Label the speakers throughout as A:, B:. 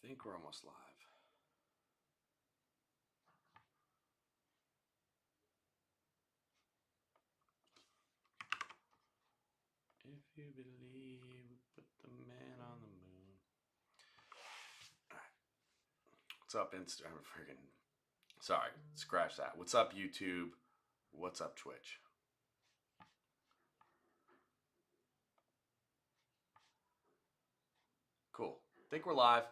A: think we're almost live. If you believe we put the man on the moon. All right. What's up, Instagram? Sorry, scratch that. What's up, YouTube? What's up, Twitch? Cool. Think we're live.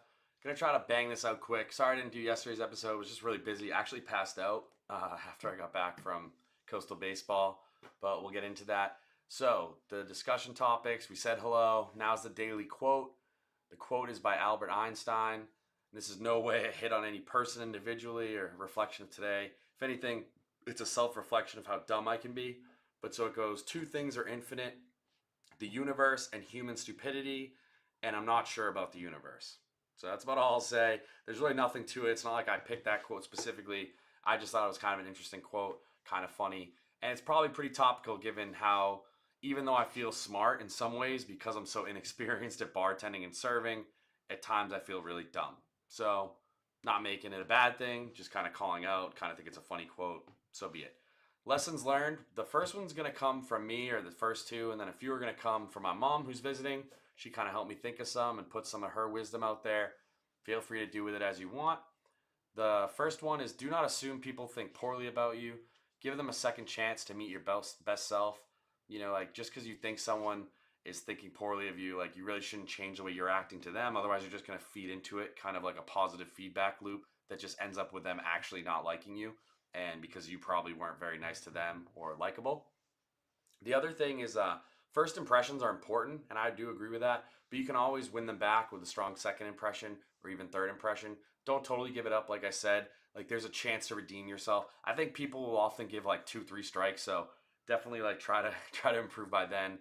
A: Gonna try to bang this out quick. Sorry I didn't do yesterday's episode. I was just really busy. Actually passed out after I got back from Coastal Baseball, but we'll get into that. So the discussion topics, we said hello. Now's the daily quote. The quote is by Albert Einstein. This is no way a hit on any person individually or a reflection of today. If anything, it's a self-reflection of how dumb I can be. But so it goes, two things are infinite, the universe and human stupidity, and I'm not sure about the universe. So that's about all I'll say. There's really nothing to it. It's not like I picked that quote specifically. I just thought it was kind of an interesting quote, kind of funny. And it's probably pretty topical given how, even though I feel smart in some ways because I'm so inexperienced at bartending and serving, at times I feel really dumb. So not making it a bad thing, just kind of calling out, kind of think it's a funny quote, so be it. Lessons learned, the first one's going to come from me, or the first two, and then a few are going to come from my mom who's visiting. She kind of helped me think of some and put some of her wisdom out there. Feel free to do with it as you want. The first one is, do not assume people think poorly about you. Give them a second chance to meet your best self. You know, like just because you think someone is thinking poorly of you, like you really shouldn't change the way you're acting to them. Otherwise, you're just going to feed into it, kind of like a positive feedback loop that just ends up with them actually not liking you. And because you probably weren't very nice to them or likable. The other thing is first impressions are important, and I do agree with that, but you can always win them back with a strong second impression or even third impression. Don't totally give it up, like I said. Like there's a chance to redeem yourself. I think people will often give like 2-3 strikes, so definitely like try to improve by then.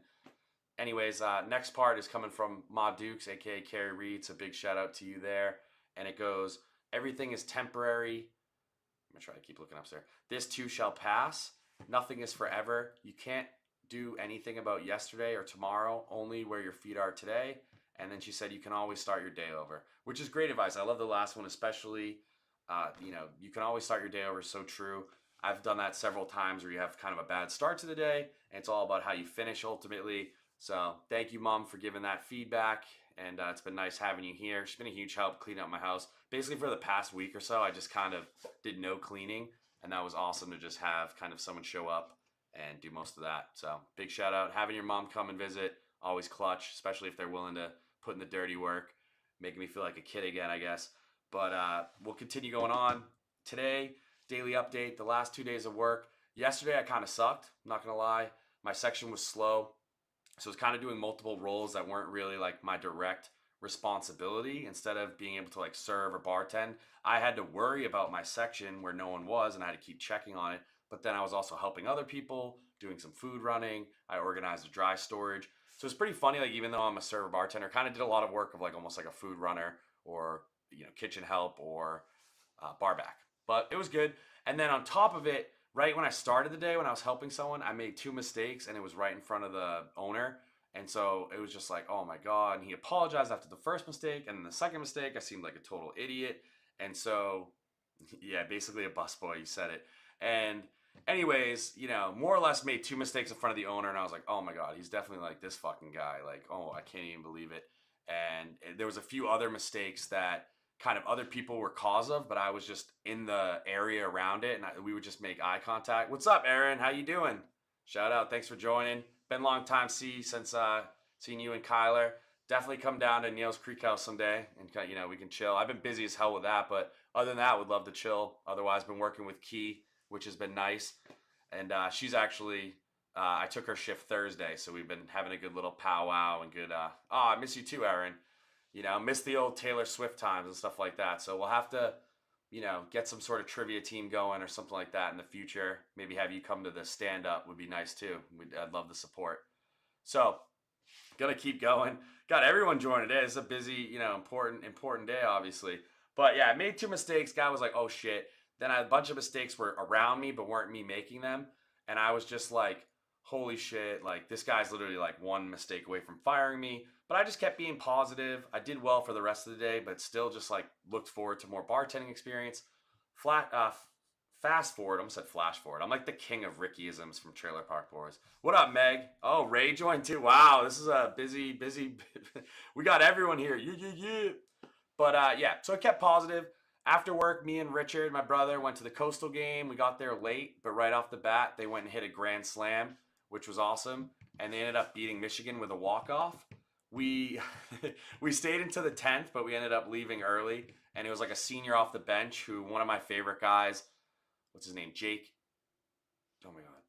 A: Anyways, next part is coming from Ma Dukes, aka Carrie Reed. So big shout out to you there. And it goes, everything is temporary. I'm gonna try to keep looking up there. This too shall pass. Nothing is forever. You can't do anything about yesterday or tomorrow, only where your feet are today. And then she said, you can always start your day over, which is great advice. I love the last one, especially, you can always start your day over. So true. I've done that several times where you have kind of a bad start to the day, and it's all about how you finish ultimately. So thank you, Mom, for giving that feedback. And it's been nice having you here. She's been a huge help cleaning up my house. Basically for the past week or so, I just kind of did no cleaning, and that was awesome to just have kind of someone show up and do most of that. So big shout out. Having your mom come and visit, always clutch, especially if they're willing to put in the dirty work, making me feel like a kid again, I guess. But we'll continue going on. Today, daily update, the last 2 days of work. Yesterday, I kind of sucked, I'm not going to lie. My section was slow. So I was kind of doing multiple roles that weren't really like my direct responsibility. Instead of being able to like serve or bartend, I had to worry about my section where no one was, and I had to keep checking on it. But then I was also helping other people, doing some food running. I organized a dry storage. So it's pretty funny, like even though I'm a server bartender, kind of did a lot of work of like almost like a food runner or, kitchen help or bar back. But it was good. And then on top of it, right when I started the day, when I was helping someone, I made 2 mistakes, and it was right in front of the owner. And so it was just like, oh my God. And he apologized after the first mistake. And then the second mistake, I seemed like a total idiot. And so, yeah, basically a busboy, you said it. And anyways, more or less made 2 mistakes in front of the owner. And I was like, oh my God, he's definitely like this fucking guy. Like, oh, I can't even believe it. And there was a few other mistakes that kind of other people were cause of, but I was just in the area around it, and we would just make eye contact. What's up, Aaron? How you doing? Shout out. Thanks for joining. Been a long time since seeing you and Kyler. Definitely come down to Neil's Creek House someday, and we can chill. I've been busy as hell with that, but other than that, would love to chill. Otherwise, been working with Key, which has been nice. And she's actually, I took her shift Thursday, so we've been having a good little powwow and good. I miss you too, Aaron. Miss the old Taylor Swift times and stuff like that. So we'll have to, get some sort of trivia team going or something like that in the future. Maybe have you come to the stand-up would be nice too. I'd love the support. So, gonna keep going. Got everyone joining today. It's a busy, important day, obviously. But yeah, I made 2 mistakes. Guy was like, oh shit. Then a bunch of mistakes were around me, but weren't me making them. And I was just like, holy shit, like this guy's literally like one mistake away from firing me. But I just kept being positive. I did well for the rest of the day, but still just like looked forward to more bartending experience. Flat, fast forward, I almost said flash forward. I'm like the king of Rickyisms from Trailer Park Boys. What up, Meg? Oh, Ray joined too. Wow, this is a busy. We got everyone here. Yeah. But yeah, so I kept positive. After work, me and Richard, my brother, went to the Coastal game. We got there late, but right off the bat, they went and hit a grand slam, which was awesome. And they ended up beating Michigan with a walk-off. We we stayed into the 10th, but we ended up leaving early. And it was like a senior off the bench who, one of my favorite guys, what's his name? Jake. Oh my God.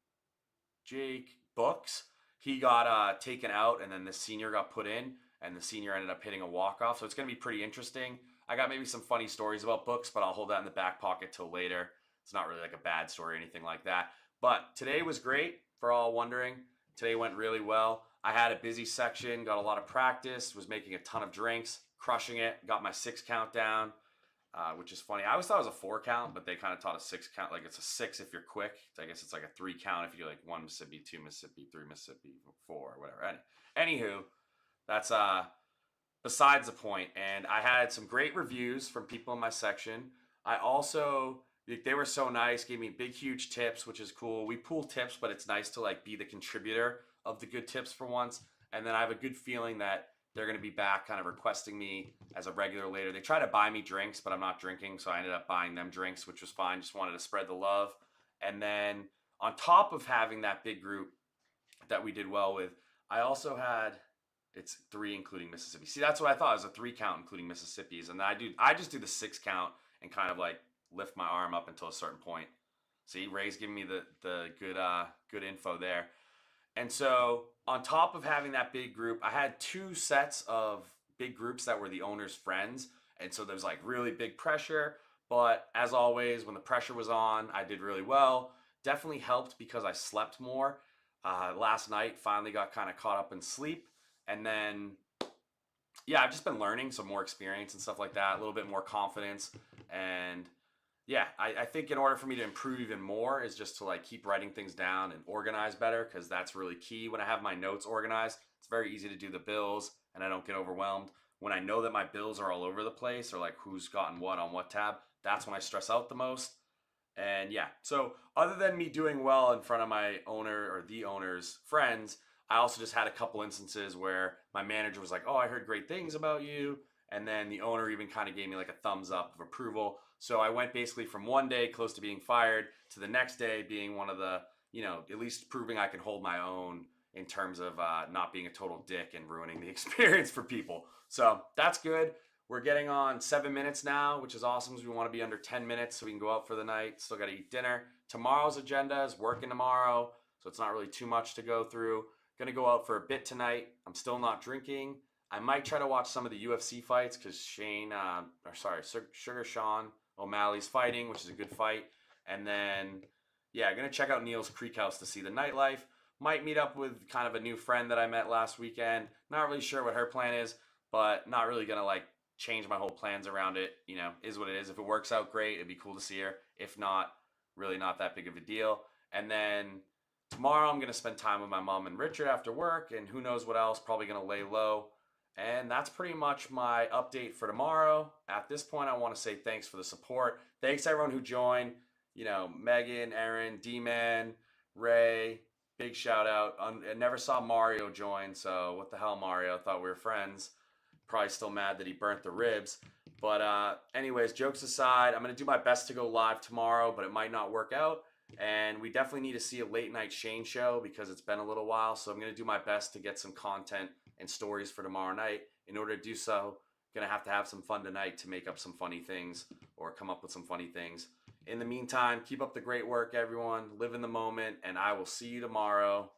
A: Jake Books. He got taken out, and then the senior got put in, and the senior ended up hitting a walk-off. So it's going to be pretty interesting. I got maybe some funny stories about Books, but I'll hold that in the back pocket till later. It's not really like a bad story or anything like that. But today was great, for all wondering. Today went really well. I had a busy section, got a lot of practice, was making a ton of drinks, crushing it, got my 6 count down, which is funny. I always thought it was a 4 count, but they kind of taught a 6 count. Like it's a 6 if you're quick. So I guess it's like a 3 count if you do like 1 Mississippi, 2 Mississippi, 3 Mississippi, 4, whatever. Anywho, that's besides the point. And I had some great reviews from people in my section. I also, they were so nice, gave me big, huge tips, which is cool. We pool tips, but it's nice to like be the contributor of the good tips for once. And then I have a good feeling that they're going to be back kind of requesting me as a regular later. They try to buy me drinks, but I'm not drinking. So I ended up buying them drinks, which was fine. Just wanted to spread the love. And then on top of having that big group that we did well with, I also had, it's 3 including Mississippi. See, that's what I thought. It was a 3 count including Mississippi's. And I just do the 6 count and kind of like lift my arm up until a certain point. See, Ray's giving me the good info there. And so on top of having that big group, I had 2 sets of big groups that were the owner's friends. And so there was like really big pressure. But as always, when the pressure was on, I did really well. Definitely helped because I slept more. Last night, finally got kind of caught up in sleep. And then, yeah, I've just been learning some more experience and stuff like that, a little bit more confidence. And yeah, I think in order for me to improve even more is just to like keep writing things down and organize better, because that's really key. When I have my notes organized, it's very easy to do the bills and I don't get overwhelmed. When I know that my bills are all over the place or like who's gotten what on what tab, that's when I stress out the most. And yeah, so other than me doing well in front of my owner or the owner's friends, I also just had a couple instances where my manager was like, oh, I heard great things about you. And then the owner even kind of gave me like a thumbs up of approval. So I went basically from one day close to being fired to the next day being one of the, at least proving I can hold my own in terms of not being a total dick and ruining the experience for people. So that's good. We're getting on 7 minutes now, which is awesome because we want to be under 10 minutes so we can go out for the night. Still got to eat dinner. Tomorrow's agenda is working tomorrow, so it's not really too much to go through. Going to go out for a bit tonight. I'm still not drinking. I might try to watch some of the UFC fights because Sugar Sean O'Malley's fighting, which is a good fight. And then, yeah, going to check out Neil's Creek House to see the nightlife. Might meet up with kind of a new friend that I met last weekend. Not really sure what her plan is, but not really going to like change my whole plans around it. Is what it is. If it works out, great. It'd be cool to see her. If not, really not that big of a deal. And then tomorrow I'm going to spend time with my mom and Richard after work, and who knows what else, probably going to lay low. And that's pretty much my update for tomorrow. At this point, I want to say thanks for the support. Thanks everyone who joined. Megan, Aaron, D-Man, Ray, big shout out. I never saw Mario join, so what the hell, Mario? Thought we were friends. Probably still mad that he burnt the ribs. But anyways, jokes aside, I'm going to do my best to go live tomorrow, but it might not work out. And we definitely need to see a late night Shane show because it's been a little while. So I'm going to do my best to get some content and stories for tomorrow night. In order to do so, I'm going to have some fun tonight to make up some funny things or come up with some funny things. In the meantime, keep up the great work, everyone. Live in the moment, and I will see you tomorrow.